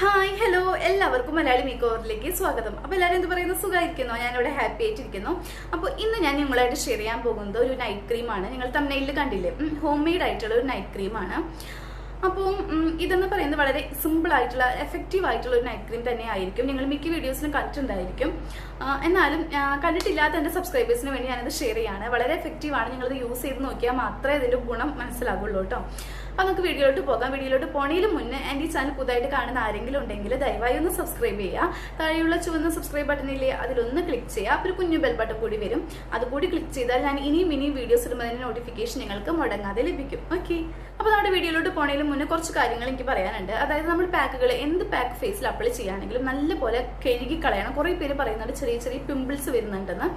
Hi hello എല്ലാവർക്കും മലയാളി മേക്കോവറിലേക്ക് സ്വാഗതം. അപ്പോൾ എല്ലാവരും എന്ത് പറയുന്നു, സുഖമായിരിക്കുന്നു? ഞാനിവിടെ ഹാപ്പി ആയിട്ടിരിക്കുന്നു. അപ്പോൾ ഇന്ന് ഞാൻ നിങ്ങളായിട്ട് ഷെയർ ചെയ്യാൻ പോകുന്നത് ഒരു നൈറ്റ് ക്രീമാണ്. നിങ്ങൾ തമ്മിൽ കണ്ടില്ലേ, ഹോം മെയ്ഡ് ആയിട്ടുള്ള ഒരു നൈറ്റ് ക്രീമാണ്. അപ്പോൾ ഇതെന്ന് പറയുന്നത് വളരെ സിമ്പിൾ ആയിട്ടുള്ള എഫക്റ്റീവ് ആയിട്ടുള്ള ഒരു നൈറ്റ് ക്രീം തന്നെ ആയിരിക്കും. നിങ്ങൾ മിക്ക വീഡിയോസിലും കണ്ടിട്ടുണ്ടായിരിക്കും. എന്നാലും കണ്ടിട്ടില്ലാത്ത എൻ്റെ സബ്സ്ക്രൈബേഴ്സിന് വേണ്ടി ഞാനത് ഷെയർ ചെയ്യാണ്. വളരെ എഫക്റ്റീവാണ്. നിങ്ങളത് യൂസ് ചെയ്ത് നോക്കിയാൽ മാത്രമേ ഇതിൻ്റെ ഗുണം മനസ്സിലാകുള്ളൂ കേട്ടോ. അപ്പോൾ നമുക്ക് വീഡിയോയിലോട്ട് പോകാം. വീഡിയോയിലോട്ട് പോണതിന് മുന്നേ എൻ്റെ ഈ ചാനൽ പുതുതായിട്ട് കാണുന്ന ആരെങ്കിലും ഉണ്ടെങ്കിൽ ദയവായി ഒന്ന് സബ്സ്ക്രൈബ് ചെയ്യുക. താഴെയുള്ള ചുവന്ന സബ്സ്ക്രൈബ് ബട്ടണില്ലേ, അതിലൊന്ന് ക്ലിക്ക് ചെയ്യുക. അപ്പോൾ ഒരു കുഞ്ഞു ബെൽ ബട്ടൺ കൂടി വരും, അതുകൂടി ക്ലിക്ക് ചെയ്താൽ ഞാൻ ഇനിയും വീഡിയോസ് ഇടുമ്പോൾ അതിൻ്റെ നോട്ടിഫിക്കേഷൻ നിങ്ങൾക്ക് മുടങ്ങാതെ ലഭിക്കും. ഓക്കെ, അപ്പോൾ നമ്മുടെ വീഡിയോയിലോട്ട് പോണതിന് മുന്നേ കുറച്ച് കാര്യങ്ങൾ എനിക്ക് പറയാനുണ്ട്. അതായത് നമ്മൾ പാക്കുകൾ എന്ത് പാക്ക് ഫേസിൽ അപ്ലൈ ചെയ്യുകയാണെങ്കിലും നല്ലപോലെ കഴുകി കളയണം. കുറേ പേര് പറയുന്നുണ്ട് ചെറിയ ചെറിയ പിമ്പിൾസ് വരുന്നുണ്ടെന്ന്.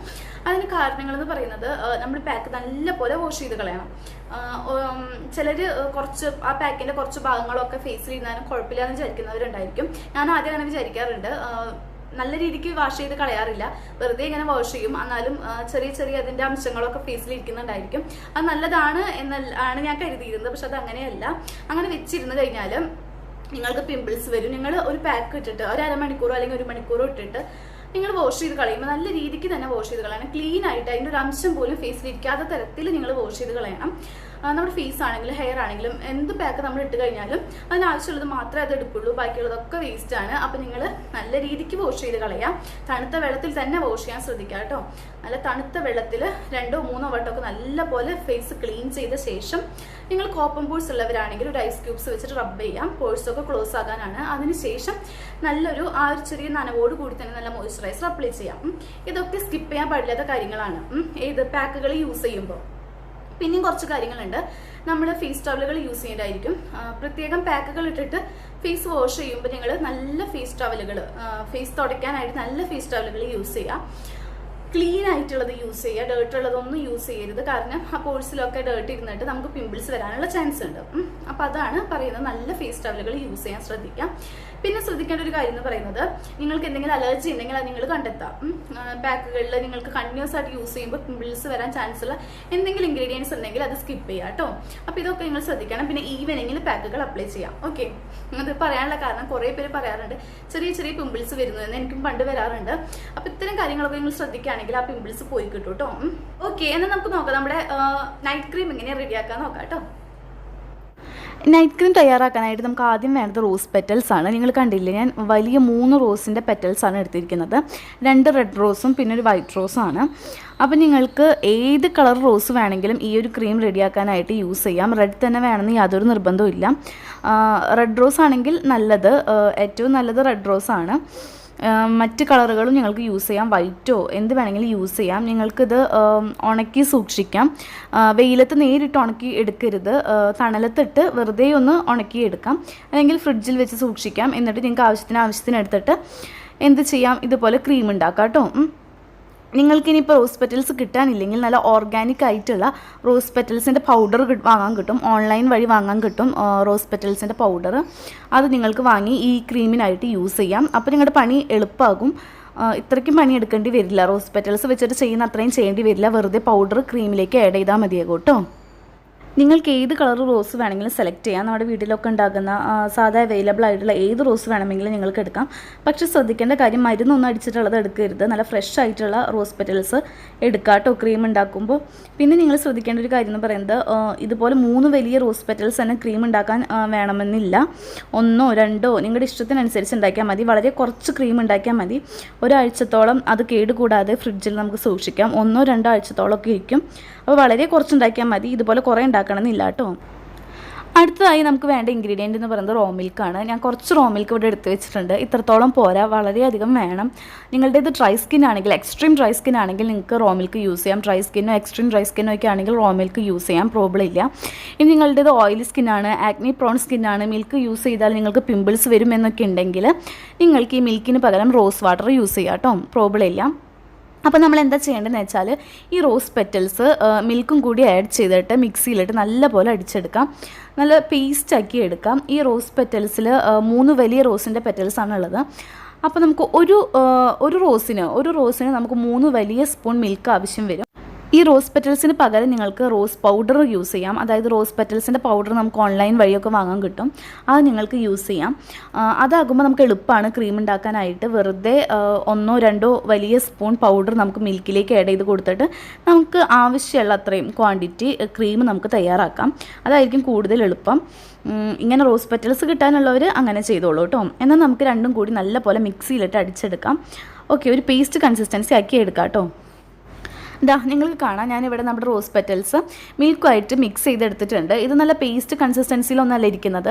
അതിന് കാരണങ്ങൾ എന്ന് പറയുന്നത് നമ്മൾ പാക്ക് നല്ലപോലെ വാഷ് ചെയ്ത് കളയണം. ചിലർ കുറച്ച് ആ പാക്കിന്റെ കുറച്ച് ഭാഗങ്ങളൊക്കെ ഫേസിൽ ഇരുന്നാലും കുഴപ്പമില്ല എന്ന് വിചാരിക്കുന്നവരുണ്ടായിരിക്കും. ഞാൻ ആദ്യം അങ്ങനെ വിചാരിക്കാറുണ്ട്. നല്ല രീതിക്ക് വാഷ് ചെയ്ത് കളയാറില്ല, വെറുതെ ഇങ്ങനെ വാഷ് ചെയ്യും. എന്നാലും ചെറിയ അതിന്റെ അംശങ്ങളൊക്കെ ഫേസിൽ ഇരിക്കുന്നുണ്ടായിരിക്കും. അത് നല്ലതാണ് എന്നാണ് ഞാൻ കരുതിയിരുന്നത്. പക്ഷെ അത് അങ്ങനെയല്ല. അങ്ങനെ വെച്ചിരുന്ന് കഴിഞ്ഞാൽ നിങ്ങൾക്ക് പിമ്പിൾസ് വരും. നിങ്ങൾ ഒരു പാക്ക് ഇട്ടിട്ട് ഒരു അരമണിക്കൂറോ അല്ലെങ്കിൽ ഒരു മണിക്കൂറോ ഇട്ടിട്ട് നിങ്ങൾ വാഷ് ചെയ്ത് കളയുമ്പോൾ നല്ല രീതിക്ക് തന്നെ വാഷ് ചെയ്ത് കളയണം. ക്ലീൻ ആയിട്ട് അതിൻ്റെ ഒരു അംശം പോലും ഫേസിൽ ഇരിക്കാത്ത തരത്തിൽ നിങ്ങൾ വാഷ് ചെയ്ത് കളയണം. നമ്മുടെ ഫേസ് ആണെങ്കിലും ഹെയർ ആണെങ്കിലും എന്ത് പാക്ക് നമ്മൾ ഇട്ട് കഴിഞ്ഞാലും അതിനാവശ്യമുള്ളത് മാത്രമേ അത് എടുക്കുള്ളൂ. ബാക്കിയുള്ളതൊക്കെ വേസ്റ്റ് ആണ്. അപ്പം നിങ്ങൾ നല്ല രീതിക്ക് വാഷ് ചെയ്ത് കളയാം. തണുത്ത വെള്ളത്തിൽ തന്നെ വാഷ് ചെയ്യാൻ ശ്രദ്ധിക്കുക കേട്ടോ. നല്ല തണുത്ത വെള്ളത്തിൽ 2-3 വട്ടമൊക്കെ നല്ല പോലെ ഫേസ് ക്ലീൻ ചെയ്ത ശേഷം നിങ്ങൾ കോപ്പൺ പോഴ്സ് ഉള്ളവരാണെങ്കിൽ ഒരു ഐസ് ക്യൂബ്സ് വെച്ചിട്ട് റബ്ബ് ചെയ്യാം. പോഴ്സൊക്കെ ക്ലോസ് ആകാനാണ്. അതിനുശേഷം നല്ലൊരു ആ ഒരു ചെറിയ നനവോട് കൂടി തന്നെ നല്ല മോയ്സ്ചറൈസർ അപ്ലൈ ചെയ്യാം. ഇതൊക്കെ സ്കിപ്പ് ചെയ്യാൻ പാടില്ലാത്ത കാര്യങ്ങളാണ് ഏത് പാക്കുകൾ യൂസ് ചെയ്യുമ്പോൾ. പിന്നെയും കുറച്ച് കാര്യങ്ങളുണ്ട്. നമ്മൾ ഫേസ് ടവലുകൾ യൂസ് ചെയ്യേണ്ടതായിരിക്കും. പ്രത്യേകം പാക്കുകൾ ഇട്ടിട്ട് ഫേസ് വാഷ് ചെയ്യുമ്പോൾ നിങ്ങൾ നല്ല ഫേസ് ടവലുകൾ, ഫേസ് തുടയ്ക്കാനായിട്ട് നല്ല ഫേസ് ടവലുകൾ യൂസ് ചെയ്യുക. ക്ലീൻ ആയിട്ടുള്ളത് യൂസ് ചെയ്യുക. ഡേർട്ട് ഉള്ളതൊന്നും യൂസ് ചെയ്യരുത്. കാരണം ആ പോഴ്സിലൊക്കെ ഡേർട്ട് ഇരുന്നിട്ട് നമുക്ക് പിമ്പിൾസ് വരാനുള്ള ചാൻസ് ഉണ്ട്. അപ്പം അതാണ് പറയുന്നത്, നല്ല ഫേസ് ടവലുകൾ യൂസ് ചെയ്യാൻ ശ്രദ്ധിക്കാം. പിന്നെ ശ്രദ്ധിക്കേണ്ട ഒരു കാര്യം എന്ന് പറയുന്നത്, നിങ്ങൾക്ക് എന്തെങ്കിലും അലർജി ഉണ്ടെങ്കിൽ അത് നിങ്ങൾ കണ്ടെത്താം. പാക്കുകളിൽ നിങ്ങൾക്ക് കണ്ടിന്യൂസ് ആയിട്ട് യൂസ് ചെയ്യുമ്പോൾ പിമ്പിൾസ് വരാൻ ചാൻസ് ഉള്ള എന്തെങ്കിലും ഇൻഗ്രീഡിയൻസ് ഉണ്ടെങ്കിൽ അത് സ്കിപ്പ് ചെയ്യാം കേട്ടോ. അപ്പോൾ ഇതൊക്കെ നിങ്ങൾ ശ്രദ്ധിക്കണം. പിന്നെ ഈവനിങ്ങിൽ പാക്കുകൾ അപ്ലൈ ചെയ്യാം. ഓക്കെ, അത് പറയാനുള്ള കാരണം കുറേ പേര് പറയാറുണ്ട് ചെറിയ പിമ്പിൾസ് വരുന്നതെന്ന്. എനിക്കും പണ്ട് വരാറുണ്ട്. അപ്പോൾ ഇത്തരം കാര്യങ്ങളൊക്കെ നിങ്ങൾ ശ്രദ്ധിക്കുകയാണെങ്കിൽ ആ പിമ്പിൾസ് പോയി കിട്ടും കേട്ടോ. ഓക്കെ, എന്നാൽ നമുക്ക് നോക്കാം നമ്മുടെ നൈറ്റ് ക്രീം എങ്ങനെ റെഡിയാക്കാൻ നോക്കാം കേട്ടോ. നൈറ്റ് ക്രീം തയ്യാറാക്കാനായിട്ട് നമുക്ക് ആദ്യം വേണ്ടത് റോസ് പെറ്റൽസ് ആണ്. നിങ്ങൾ കണ്ടില്ലേ, ഞാൻ വലിയ 3 റോസിൻ്റെ പെറ്റൽസ് ആണ് എടുത്തിരിക്കുന്നത്. 2 റെഡ് റോസും പിന്നെ ഒരു വൈറ്റ് റോസും ആണ്. അപ്പം നിങ്ങൾക്ക് ഏത് കളർ റോസ് വേണമെങ്കിലും ഈ ഒരു ക്രീം റെഡിയാക്കാനായിട്ട് യൂസ് ചെയ്യാം. റെഡ് തന്നെ വേണമെന്ന് യാതൊരു നിർബന്ധവും ഇല്ല. റെഡ് റോസ് ആണെങ്കിൽ നല്ലത്, ഏറ്റവും നല്ലത് റെഡ് റോസ് ആണ്. മറ്റ് കളറുകളും നിങ്ങൾക്ക് യൂസ് ചെയ്യാം. വൈറ്റോ എന്ത് വേണമെങ്കിലും യൂസ് ചെയ്യാം. നിങ്ങൾക്കിത് ഉണക്കി സൂക്ഷിക്കാം. വെയിലത്ത് നേരിട്ട് ഉണക്കി എടുക്കരുത്. തണലത്തിട്ട് വെറുതെ ഒന്ന് ഉണക്കി എടുക്കാം. അല്ലെങ്കിൽ ഫ്രിഡ്ജിൽ വെച്ച് സൂക്ഷിക്കാം. എന്നിട്ട് നിങ്ങൾക്ക് ആവശ്യത്തിന് എടുത്തിട്ട് എന്ത് ചെയ്യാം, ഇതുപോലെ ക്രീം ഉണ്ടാക്കാം കേട്ടോ. നിങ്ങൾക്കിനിപ്പോൾ റോസ് പെറ്റൽസ് കിട്ടാനില്ലെങ്കിൽ നല്ല ഓർഗാനിക് ആയിട്ടുള്ള റോസ് പെറ്റൽസിൻ്റെ പൗഡർ വാങ്ങാൻ കിട്ടും. ഓൺലൈൻ വഴി വാങ്ങാൻ കിട്ടും റോസ് പെറ്റൽസിൻ്റെ പൗഡർ. അത് നിങ്ങൾക്ക് വാങ്ങി ഈ ക്രീമിനായിട്ട് യൂസ് ചെയ്യാം. അപ്പോൾ നിങ്ങളുടെ പണി എളുപ്പമാകും. ഇത്രയ്ക്കും പണി എടുക്കേണ്ടി വരില്ല. റോസ് പെറ്റൽസ് വെച്ചിട്ട് ചെയ്യുന്ന അത്രയും ചെയ്യേണ്ടി വരില്ല. വെറുതെ പൗഡർ ക്രീമിലേക്ക് ആഡ് ചെയ്താൽ മതിയാകും കേട്ടോ. നിങ്ങൾക്ക് ഏത് കളർ റോസ് വേണമെങ്കിലും സെലക്ട് ചെയ്യാം. നമ്മുടെ വീട്ടിലൊക്കെ ഉണ്ടാകുന്ന സാധാ അവൈലബിൾ ആയിട്ടുള്ള ഏത് റോസ് വേണമെങ്കിലും നിങ്ങൾക്ക് എടുക്കാം. പക്ഷേ ശ്രദ്ധിക്കേണ്ട കാര്യം, മരുന്നൊന്നും അടിച്ചിട്ടുള്ളത് എടുക്കരുത്. നല്ല ഫ്രഷ് ആയിട്ടുള്ള റോസ് പെറ്റൽസ് എടുക്കുക കേട്ടോ ക്രീം ഉണ്ടാക്കുമ്പോൾ. പിന്നെ നിങ്ങൾ ശ്രദ്ധിക്കേണ്ട ഒരു കാര്യം എന്ന് പറയുന്നത്, ഇതുപോലെ 3 വലിയ റോസ് പെറ്റൽസ് തന്നെ ക്രീം ഉണ്ടാക്കാൻ വേണമെന്നില്ല. 1 2 നിങ്ങളുടെ ഇഷ്ടത്തിനനുസരിച്ച് ഉണ്ടാക്കിയാൽ മതി. വളരെ കുറച്ച് ക്രീം ഉണ്ടാക്കിയാൽ മതി. ഒരാഴ്ചത്തോളം അത് കേടുകൂടാതെ ഫ്രിഡ്ജിൽ നമുക്ക് സൂക്ഷിക്കാം. 1-2 ആഴ്ചത്തോളമൊക്കെ ഇരിക്കും. അപ്പോൾ വളരെ കുറച്ചുണ്ടാക്കിയാൽ മതി. ഇതുപോലെ കുറേ ഉണ്ടാക്കണമെന്നില്ല കേട്ടോ. അടുത്തതായി നമുക്ക് വേണ്ട ഇൻഗ്രീഡിയൻറ്റ് എന്ന് പറയുന്നത് റോ മിൽക്കാണ്. ഞാൻ കുറച്ച് റോ മിൽക്ക് ഇവിടെ എടുത്ത് വെച്ചിട്ടുണ്ട്. ഇത്രത്തോളം പോരാ, വളരെയധികം വേണം. നിങ്ങളുടെ ഇത് ഡ്രൈ സ്കിൻ ആണെങ്കിൽ, എക്സ്ട്രീം ഡ്രൈ സ്കിൻ ആണെങ്കിൽ നിങ്ങൾക്ക് റോ മിൽക്ക് യൂസ് ചെയ്യാം. ഡ്രൈ സ്കിന്നോ എക്സ്ട്രീം ഡ്രൈ സ്കിന്നോ ഒക്കെ ആണെങ്കിൽ റോ മിൽക്ക് യൂസ് ചെയ്യാം, പ്രോബ്ലം ഇല്ല. ഇനി നിങ്ങളുടേത് ഓയിലി സ്കിന്നാണ്, ആക്നി പ്രോൺ സ്കിന്നാണ്, മിൽക്ക് യൂസ് ചെയ്താൽ നിങ്ങൾക്ക് പിമ്പിൾസ് വരും എന്നൊക്കെ ഉണ്ടെങ്കിൽ നിങ്ങൾക്ക് ഈ മിൽക്കിന് പകരം റോസ് വാട്ടർ യൂസ് ചെയ്യാം കേട്ടോ, പ്രോബ്ലം ഇല്ല. അപ്പോൾ നമ്മൾ എന്താ ചെയ്യേണ്ടതെന്ന് വെച്ചാൽ, ഈ റോസ് പെറ്റൽസ് മിൽക്കും കൂടി ആഡ് ചെയ്തിട്ട് മിക്സിയിലിട്ട് നല്ലപോലെ അടിച്ചെടുക്കാം. നല്ല പേസ്റ്റാക്കി എടുക്കാം. ഈ റോസ് പെറ്റൽസിൽ 3 വലിയ റോസിൻ്റെ പെറ്റൽസാണ് ഉള്ളത്. അപ്പോൾ നമുക്ക് ഒരു റോസിന് നമുക്ക് 3 വലിയ സ്പൂൺ മിൽക്ക് ആവശ്യം വരും. ഈ റോസ് പെറ്റൽസിന് പകരം നിങ്ങൾക്ക് റോസ് പൗഡർ യൂസ് ചെയ്യാം. അതായത് റോസ് പെറ്റൽസിൻ്റെ പൗഡർ നമുക്ക് ഓൺലൈൻ വഴിയൊക്കെ വാങ്ങാൻ കിട്ടും. അത് നിങ്ങൾക്ക് യൂസ് ചെയ്യാം. അതാകുമ്പോൾ നമുക്ക് എളുപ്പമാണ് ക്രീം ഉണ്ടാക്കാനായിട്ട്. വെറുതെ 1-2 വലിയ സ്പൂൺ പൗഡർ നമുക്ക് മിൽക്കിലേക്ക് ആഡ് ചെയ്ത് കൊടുത്തിട്ട് നമുക്ക് ആവശ്യമുള്ള അത്രയും ക്വാണ്ടിറ്റി ക്രീം നമുക്ക് തയ്യാറാക്കാം. അതായിരിക്കും കൂടുതൽ എളുപ്പം. ഇങ്ങനെ റോസ് പെറ്റൽസ് കിട്ടാനുള്ളവർ അങ്ങനെ ചെയ്തോളൂ കേട്ടോ. എന്നാൽ നമുക്ക് രണ്ടും കൂടി നല്ലപോലെ മിക്സിയിലിട്ട് അടിച്ചെടുക്കാം. ഓക്കെ, ഒരു പേസ്റ്റ് കൺസിസ്റ്റൻസി ആക്കി എടുക്കാം കേട്ടോ. നിങ്ങൾക്ക് കാണാം, ഞാനിവിടെ നമ്മുടെ റോസ് പെറ്റൽസ് മിൽക്കുമായിട്ട് മിക്സ് ചെയ്തെടുത്തിട്ടുണ്ട്. ഇത് നല്ല പേസ്റ്റ് കൺസിസ്റ്റൻസിയിലൊന്നല്ല ഇരിക്കുന്നത്.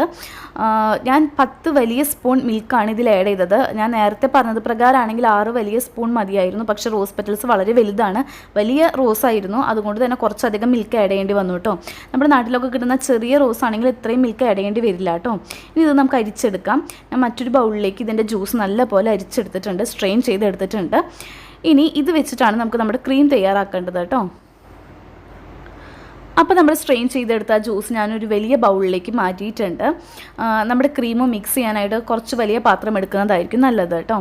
ഞാൻ 10 വലിയ സ്പൂൺ മിൽക്കാണ് ഇതിൽ ആഡ് ചെയ്തത്. ഞാൻ നേരത്തെ പറഞ്ഞത് പ്രകാരമാണെങ്കിൽ 6 വലിയ സ്പൂൺ മതിയായിരുന്നു. പക്ഷേ റോസ് പെറ്റൽസ് വളരെ വലുതാണ്, വലിയ റോസ് ആയിരുന്നു. അതുകൊണ്ട് തന്നെ കുറച്ചധികം മിൽക്ക് ആഡ് ചെയ്യേണ്ടി വന്നു കേട്ടോ. നമ്മുടെ നാട്ടിലൊക്കെ കിട്ടുന്ന ചെറിയ റോസ് ആണെങ്കിൽ ഇത്രയും മിൽക്ക് ആഡ് ചെയ്യേണ്ടി വരില്ല കേട്ടോ. ഇനി ഇത് നമുക്ക് അരിച്ചെടുക്കാം. ഞാൻ മറ്റൊരു ബൗളിലേക്ക് ഇതിൻ്റെ ജ്യൂസ് നല്ലപോലെ അരിച്ചെടുത്തിട്ടുണ്ട്, സ്ട്രെയിൻ ചെയ്തെടുത്തിട്ടുണ്ട്. ഇനി ഇത് വെച്ചിട്ടാണ് നമുക്ക് നമ്മുടെ ക്രീം തയ്യാറാക്കേണ്ടത് കേട്ടോ. അപ്പോൾ നമ്മൾ സ്ട്രെയിൻ ചെയ്തെടുത്ത ജ്യൂസ് ഞാനൊരു വലിയ ബൗളിലേക്ക് മാറ്റിയിട്ടുണ്ട്. നമ്മുടെ ക്രീം മിക്സ് ചെയ്യാനായിട്ട് കുറച്ച് വലിയ പാത്രം എടുക്കുന്നതായിരിക്കും നല്ലത് കേട്ടോ.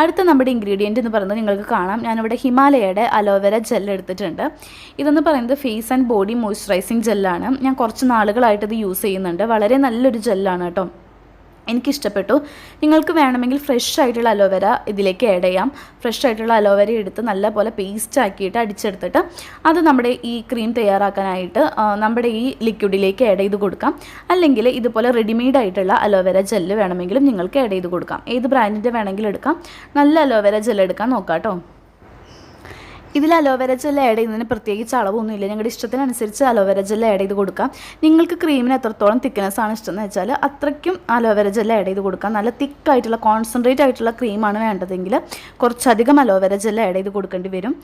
അടുത്ത നമ്മുടെ ഇൻഗ്രീഡിയൻറ്റ് എന്ന് പറയുന്നത് നിങ്ങൾക്ക് കാണാം, ഞാനിവിടെ ഹിമാലയയുടെ അലോവേര ജെൽ എടുത്തിട്ടുണ്ട്. ഇതെന്ന് പറയുന്നത് ഫേസ് ആൻഡ് ബോഡി മോയ്സ്ചറൈസിങ് ജെല്ലാണ്. ഞാൻ കുറച്ച് നാളുകളായിട്ട് ഇത് യൂസ് ചെയ്യുന്നുണ്ട്. വളരെ നല്ലൊരു ജെല്ലാണ് കേട്ടോ, എനിക്കിഷ്ടപ്പെട്ടു. നിങ്ങൾക്ക് വേണമെങ്കിൽ ഫ്രഷ് ആയിട്ടുള്ള അലോവേര ഇതിലേക്ക് ആഡ് ചെയ്യാം. ഫ്രഷ് ആയിട്ടുള്ള അലോവേര എടുത്ത് നല്ലപോലെ പേസ്റ്റ് ആക്കിയിട്ട് അടിച്ചെടുത്തിട്ട് അത് നമ്മുടെ ഈ ക്രീം തയ്യാറാക്കാനായിട്ട് നമ്മുടെ ഈ ലിക്വിഡിലേക്ക് ആഡ് ചെയ്ത് കൊടുക്കാം. അല്ലെങ്കിൽ ഇതുപോലെ റെഡിമെയ്ഡ് ആയിട്ടുള്ള അലോവേര ജെല്ല് വേണമെങ്കിലും നിങ്ങൾക്ക് ആഡ് ചെയ്ത് കൊടുക്കാം. ഏത് ബ്രാൻഡിൻ്റെ വേണമെങ്കിലും എടുക്കാം. നല്ല അലോവേര ജെല്ല് എടുക്കാൻ നോക്കാം കേട്ടോ. ഇതിൽ അലോവേര ജെൽ ആഡ് ചെയ്യുന്നതിന് പ്രത്യേകിച്ച് അളവൊന്നുമില്ല. ഞങ്ങളുടെ ഇഷ്ടത്തിനനുസരിച്ച് അലോവേര ജെൽ ആഡ് ചെയ്ത് കൊടുക്കാം. നിങ്ങൾക്ക് ക്രീമിന് എത്രത്തോളം തിക്നെസ് ആണ് ഇഷ്ടമെന്ന് വെച്ചാൽ അത്രയ്ക്കും അലോവേര ജെൽ ആഡ് ചെയ്ത് കൊടുക്കാം. നല്ല തിക്കായിട്ടുള്ള കോൺസെൻട്രേറ്റ് ആയിട്ടുള്ള ക്രീമാണ് വേണ്ടതെങ്കിൽ കുറച്ചധികം അലോവേര ജെൽ ആഡ് ചെയ്ത് കൊടുക്കേണ്ടി വരും.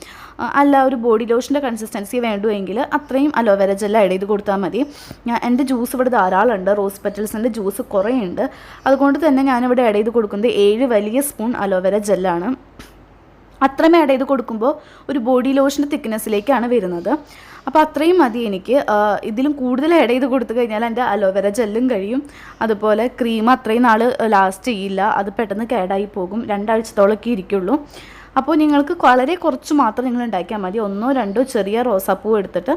അല്ല, ഒരു ബോഡി ലോഷൻ്റെ കൺസിസ്റ്റൻസി വേണ്ടുമെങ്കിൽ അത്രയും അലോവേര ജെൽ ആഡ് ചെയ്ത് കൊടുത്താൽ മതി. എൻ്റെ ജ്യൂസ് ഇവിടെ ധാരാളം ഉണ്ട്. റോസ് പെറ്റൽസിൻ്റെ ജ്യൂസ് കുറേ ഉണ്ട്. അതുകൊണ്ട് തന്നെ ഞാനിവിടെ ആഡ് ചെയ്ത് കൊടുക്കുന്നത് 7 വലിയ സ്പൂൺ അലോവേര ജെല്ലാണ്. അത്രയും ആഡ് ചെയ്ത് കൊടുക്കുമ്പോൾ ഒരു ബോഡി ലോഷൻ്റെ തിക്നെസ്സിലേക്കാണ് വരുന്നത്. അപ്പോൾ അത്രയും മതി എനിക്ക്. ഇതിലും കൂടുതൽ ആഡ് ചെയ്ത് കൊടുത്തു കഴിഞ്ഞാൽ എൻ്റെ അലോവേര ജെല്ലും കഴിയും. അതുപോലെ ക്രീം അത്രയും നാൾ ലാസ്റ്റ് ചെയ്യില്ല, അത് പെട്ടെന്ന് കേടായി പോകും. 2 ആഴ്ചത്തോളമൊക്കെ ഇരിക്കുള്ളൂ. അപ്പോൾ നിങ്ങൾക്ക് വളരെ കുറച്ച് മാത്രം നിങ്ങൾ ഉണ്ടാക്കിയാൽ മതി. 1-2 ചെറിയ റോസാപ്പൂ എടുത്തിട്ട്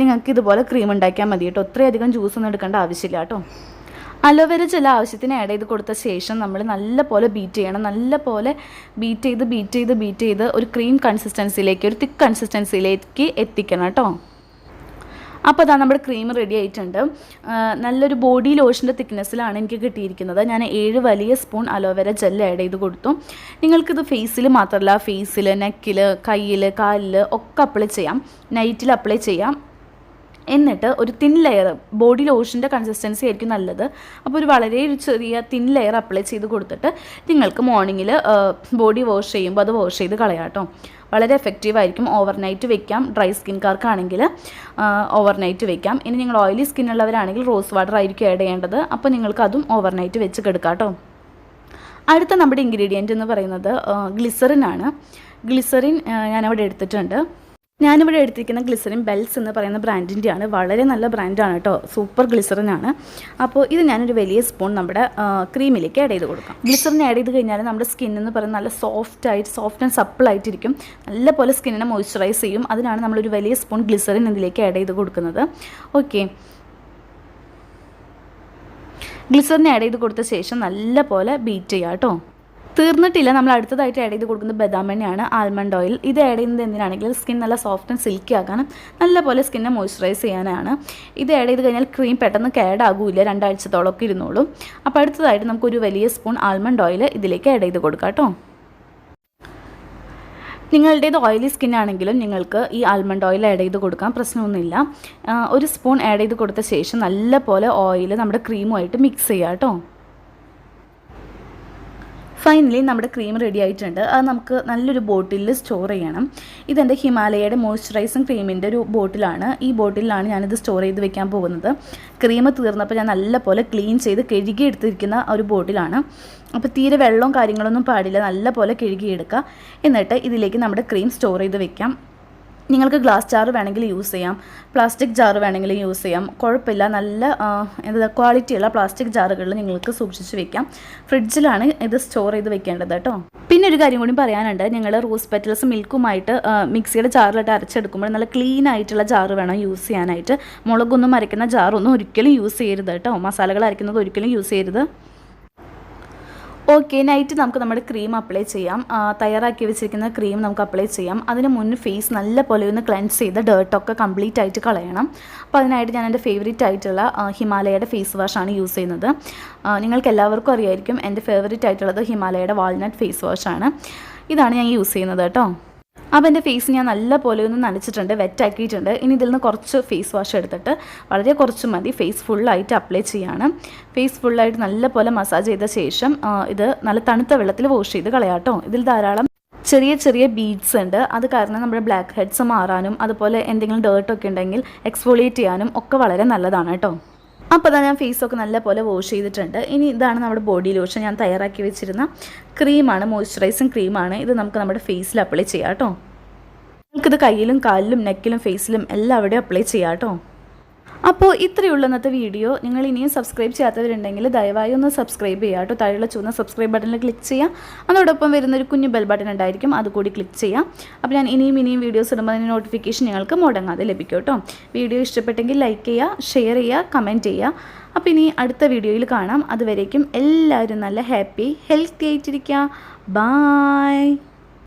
നിങ്ങൾക്ക് ഇതുപോലെ ക്രീം ഉണ്ടാക്കിയാൽ മതി കേട്ടോ. അത്രയധികം ജ്യൂസൊന്നും എടുക്കേണ്ട ആവശ്യമില്ല കേട്ടോ. അലോവേര ജെൽ ആവശ്യത്തിന് ആഡ് ചെയ്ത് കൊടുത്ത ശേഷം നമ്മൾ നല്ലപോലെ ബീറ്റ് ചെയ്യണം. നല്ലപോലെ ബീറ്റ് ചെയ്ത് ഒരു ക്രീം കൺസിസ്റ്റൻസിയിലേക്ക്, ഒരു തിക്ക് കൺസിസ്റ്റൻസിയിലേക്ക് എത്തിക്കണം കേട്ടോ. അപ്പോൾ അതാ നമ്മുടെ ക്രീം റെഡി ആയിട്ടുണ്ട്. നല്ലൊരു ബോഡി ലോഷൻ്റെ തിക്നെസ്സിലാണ് എനിക്ക് കിട്ടിയിരിക്കുന്നത്. ഞാൻ 7 വലിയ സ്പൂൺ അലോവേര ജെൽ ആഡ് ചെയ്ത് കൊടുത്തു. നിങ്ങൾക്കിത് ഫേസിൽ മാത്രമല്ല, ഫേസിൽ, നെക്കിൽ, കയ്യിൽ, കാലിൽ ഒക്കെ അപ്ലൈ ചെയ്യാം. നൈറ്റിൽ അപ്ലൈ ചെയ്യാം. എന്നിട്ട് ഒരു തിൻ ലെയർ, ബോഡി ലോഷൻ്റെ കൺസിസ്റ്റൻസി ആയിരിക്കും നല്ലത്. അപ്പോൾ ഒരു ചെറിയ തിൻ ലെയർ അപ്ലൈ ചെയ്ത് കൊടുത്തിട്ട് നിങ്ങൾക്ക് മോർണിംഗിൽ ബോഡി വാഷ് ചെയ്യുമ്പോൾ അത് വാഷ് ചെയ്ത് കളയാം കേട്ടോ. വളരെ എഫക്റ്റീവായിരിക്കും. ഓവർനൈറ്റ് വെക്കാം. ഡ്രൈ സ്കിൻകാർക്കാണെങ്കിൽ ഓവർനൈറ്റ് വെക്കാം. ഇനി നിങ്ങൾ ഓയിലി സ്കിന്നുള്ളവരാണെങ്കിൽ റോസ് വാട്ടർ ആയിരിക്കും ആഡ് ചെയ്യേണ്ടത്. അപ്പോൾ നിങ്ങൾക്ക് അതും ഓവർനൈറ്റ് വെച്ച് കിടക്കാം കേട്ടോ. അടുത്ത നമ്മുടെ ഇൻഗ്രീഡിയൻറ്റ് എന്ന് പറയുന്നത് ഗ്ലിസറിനാണ്. ഗ്ലിസറിൻ ഞാനവിടെ എടുത്തിട്ടുണ്ട്. ഞാനിവിടെ എടുത്തിരിക്കുന്ന ഗ്ലിസറിൻ ബെൽസ് എന്ന് പറയുന്ന ബ്രാൻഡിൻ്റെയാണ്. വളരെ നല്ല ബ്രാൻഡാണ് കേട്ടോ, സൂപ്പർ ഗ്ലിസറിനാണ്. അപ്പോൾ ഇത് ഞാനൊരു വലിയ സ്പൂൺ നമ്മുടെ ക്രീമിലേക്ക് ആഡ് ചെയ്ത് കൊടുക്കാം. ഗ്ലിസറിൻ ആഡ് ചെയ്ത് കഴിഞ്ഞാൽ നമ്മുടെ സ്കിൻ എന്ന് പറയുന്നത് നല്ല സോഫ്റ്റ് ആൻഡ് സപ്പിളായിട്ടിരിക്കും. നല്ലപോലെ സ്കിന്നിനെ മോയ്സ്ചറൈസ് ചെയ്യും. അതിനാണ് നമ്മളൊരു വലിയ സ്പൂൺ ഗ്ലിസറിൻ ഇതിലേക്ക് ആഡ് ചെയ്ത് കൊടുക്കുന്നത്. ഓക്കെ, ഗ്ലിസറിൻ ആഡ് ചെയ്ത് കൊടുത്ത ശേഷം നല്ലപോലെ ബീറ്റ് ചെയ്യാം കേട്ടോ. തീർന്നിട്ടില്ല, നമ്മൾ അടുത്തതായിട്ട് ആഡ് ചെയ്ത് കൊടുക്കുന്നത് ബദാം എണ്ണയാണ്, ആൽമണ്ട് ഓയിൽ. ഇത് ആഡ് ചെയ്യുന്നത് എന്തിനാണെങ്കിൽ സ്കിൻ നല്ല സോഫ്റ്റ് ആൻഡ് സിൽക്കി ആക്കാനും നല്ലപോലെ സ്കിന്നെ മോയ്സ്ചറൈസ് ചെയ്യാനാണ്. ഇത് ആഡ് ചെയ്ത് കഴിഞ്ഞാൽ ക്രീം പെട്ടെന്ന് കേടാകില്ല, 2 ആഴ്ചത്തോളമൊക്കെ ഇരുന്നോളും. അപ്പോൾ അടുത്തതായിട്ട് നമുക്കൊരു വലിയ സ്പൂൺ ആൽമണ്ട് ഓയിൽ ഇതിലേക്ക് ആഡ് ചെയ്ത് കൊടുക്കാം കേട്ടോ. നിങ്ങളുടേത് ഓയിലി സ്കിൻ ആണെങ്കിലും നിങ്ങൾക്ക് ഈ ആൽമണ്ട് ഓയിൽ ആഡ് ചെയ്ത് കൊടുക്കാം, പ്രശ്നമൊന്നുമില്ല. ഒരു സ്പൂൺ ആഡ് ചെയ്ത് കൊടുത്ത ശേഷം നല്ലപോലെ ഓയിൽ നമ്മുടെ ക്രീമുമായിട്ട് മിക്സ് ചെയ്യാം കേട്ടോ. ഫൈനലി നമ്മുടെ ക്രീം റെഡി ആയിട്ടുണ്ട്. അത് നമുക്ക് നല്ലൊരു ബോട്ടിലിൽ സ്റ്റോർ ചെയ്യണം. ഇതെൻ്റെ ഹിമാലയയുടെ മോയ്സ്ചറൈസിങ് ക്രീമിൻ്റെ ഒരു ബോട്ടിലാണ്. ഈ ബോട്ടിലാണ് ഞാനിത് സ്റ്റോർ ചെയ്ത് വെക്കാൻ പോകുന്നത്. ക്രീം തീർന്നപ്പോൾ ഞാൻ നല്ലപോലെ ക്ലീൻ ചെയ്ത് കഴുകി എടുത്തിരിക്കുന്ന ഒരു ബോട്ടിലാണ്. അപ്പോൾ തീരെ വെള്ളവും കാര്യങ്ങളൊന്നും പാടില്ല, നല്ലപോലെ കഴുകിയെടുക്കുക. എന്നിട്ട് ഇതിലേക്ക് നമ്മുടെ ക്രീം സ്റ്റോർ ചെയ്ത് വെക്കാം. നിങ്ങൾക്ക് ഗ്ലാസ് ജാർ വേണമെങ്കിൽ യൂസ് ചെയ്യാം, പ്ലാസ്റ്റിക് ജാർ വേണമെങ്കിൽ യൂസ് ചെയ്യാം, കുഴപ്പമില്ല. നല്ല ക്വാളിറ്റിയുള്ള പ്ലാസ്റ്റിക് ജാറുകളിൽ നിങ്ങൾക്ക് സൂക്ഷിച്ച് വെക്കാം. ഫ്രിഡ്ജിലാണ് ഇത് സ്റ്റോർ ചെയ്ത് വെക്കേണ്ടത് കേട്ടോ. പിന്നെ ഒരു കാര്യം കൂടി പറയാനുണ്ട്, നിങ്ങൾ റോസ് പെറ്റൽസ് മിൽക്കുമായിട്ട് മിക്സിയുടെ ജാറിലിട്ട് അരച്ചെടുക്കുമ്പോൾ നല്ല ക്ലീൻ ആയിട്ടുള്ള ജാറ് വേണം യൂസ് ചെയ്യാനായിട്ട്. മുളകൊന്നും അരയ്ക്കുന്ന ജാറൊന്നും ഒരിക്കലും യൂസ് ചെയ്യരുത് കേട്ടോ. മസാലകൾ അരയ്ക്കുന്നത് ഒരിക്കലും യൂസ് ചെയ്യരുത്. ഓക്കെ, നൈറ്റ് നമുക്ക് നമ്മുടെ ക്രീം അപ്ലൈ ചെയ്യാം. തയ്യാറാക്കി വെച്ചിരിക്കുന്ന ക്രീം നമുക്ക് അപ്ലൈ ചെയ്യാം. അതിന് മുന്നേ ഫേസ് നല്ല പോലെ ഒന്ന് ക്ലെൻസ് ചെയ്ത് ഡേർട്ടൊക്കെ കംപ്ലീറ്റ് ആയിട്ട് കളയണം. അപ്പോൾ അതിനായിട്ട് ഞാൻ എൻ്റെ ഫേവറേറ്റ് ആയിട്ടുള്ള ഹിമാലയയുടെ ഫേസ് വാഷാണ് യൂസ് ചെയ്യുന്നത്. നിങ്ങൾക്ക് എല്ലാവർക്കും അറിയായിരിക്കും എൻ്റെ ഫേവറേറ്റ് ആയിട്ടുള്ളത് ഹിമാലയയുടെ വാൾനട്ട് ഫേസ് വാഷാണ്. ഇതാണ് ഞാൻ യൂസ് ചെയ്യുന്നത് കേട്ടോ. അപ്പോൾ എൻ്റെ ഫേസ് ഞാൻ നല്ല പോലെ ഒന്ന് നനച്ചിട്ടുണ്ട്, വെറ്റാക്കിയിട്ടുണ്ട്. ഇനി ഇതിൽ നിന്ന് കുറച്ച് ഫേസ് വാഷ് എടുത്തിട്ട് വളരെ കുറച്ച് മതി ഫേസ് ഫുള്ളായിട്ട് അപ്ലൈ ചെയ്യാണ്. ഫേസ് ഫുള്ളായിട്ട് നല്ല പോലെ മസാജ് ചെയ്ത ശേഷം ഇത് നല്ല തണുത്ത വെള്ളത്തിൽ വാഷ് ചെയ്ത് കളയാട്ടോ. ഇതിൽ ധാരാളം ചെറിയ ചെറിയ ബീഡ്സ് ഉണ്ട്. അത് കാരണം നമ്മുടെ ബ്ലാക്ക് ഹെഡ്സ് മാറാനും അതുപോലെ എന്തെങ്കിലും ഡേർട്ടൊക്കെ ഉണ്ടെങ്കിൽ എക്സ്ഫോളിയേറ്റ് ചെയ്യാനും ഒക്കെ വളരെ നല്ലതാണ് കേട്ടോ. അപ്പോൾ ഞാൻ ഫേസൊക്കെ നല്ല പോലെ വാഷ് ചെയ്തിട്ടുണ്ട്. ഇനി ഇതാണ് നമ്മുടെ ബോഡി ലോഷൻ. ഞാൻ തയ്യാറാക്കി വെച്ചിരുന്ന ക്രീമാണ്, മോയ്സ്ചറൈസിങ് ക്രീമാണ്. ഇത് നമുക്ക് നമ്മുടെ ഫേസിൽ അപ്ലൈ ചെയ്യാം കേട്ടോ. നിങ്ങൾക്കിത് കയ്യിലും കാലിലും നെക്കിലും ഫേസിലും എല്ലാവിടെയും അപ്ലൈ ചെയ്യാം കേട്ടോ. അപ്പോൾ ഇത്രയുള്ള ഇന്നത്തെ വീഡിയോ. നിങ്ങൾ ഇനിയും സബ്സ്ക്രൈബ് ചെയ്യാത്തവരുണ്ടെങ്കിൽ ദയവായി ഒന്ന് സബ്സ്ക്രൈബ് ചെയ്യുക കേട്ടോ. താഴെയുള്ള ചുവന്ന സബ്സ്ക്രൈബ് ബട്ടണിൽ ക്ലിക്ക് ചെയ്യാം. അതോടൊപ്പം വരുന്നൊരു കുഞ്ഞു ബെൽ ബട്ടൺ ഉണ്ടായിരിക്കും, അതുകൂടി ക്ലിക്ക് ചെയ്യാം. അപ്പോൾ ഞാൻ ഇനിയും വീഡിയോസ് ഇടുമ്പോൾ അതിൻ്റെ നോട്ടിഫിക്കേഷൻ നിങ്ങൾക്ക് മുടങ്ങാതെ ലഭിക്കും കേട്ടോ. വീഡിയോ ഇഷ്ടപ്പെട്ടെങ്കിൽ ലൈക്ക് ചെയ്യുക, ഷെയർ ചെയ്യുക, കമൻറ്റ് ചെയ്യുക. അപ്പോൾ ഇനി അടുത്ത വീഡിയോയിൽ കാണാം. അതുവരേക്കും എല്ലാവരും നല്ല ഹാപ്പി ഹെൽത്തി ആയിട്ടിരിക്കുക. ബായ്.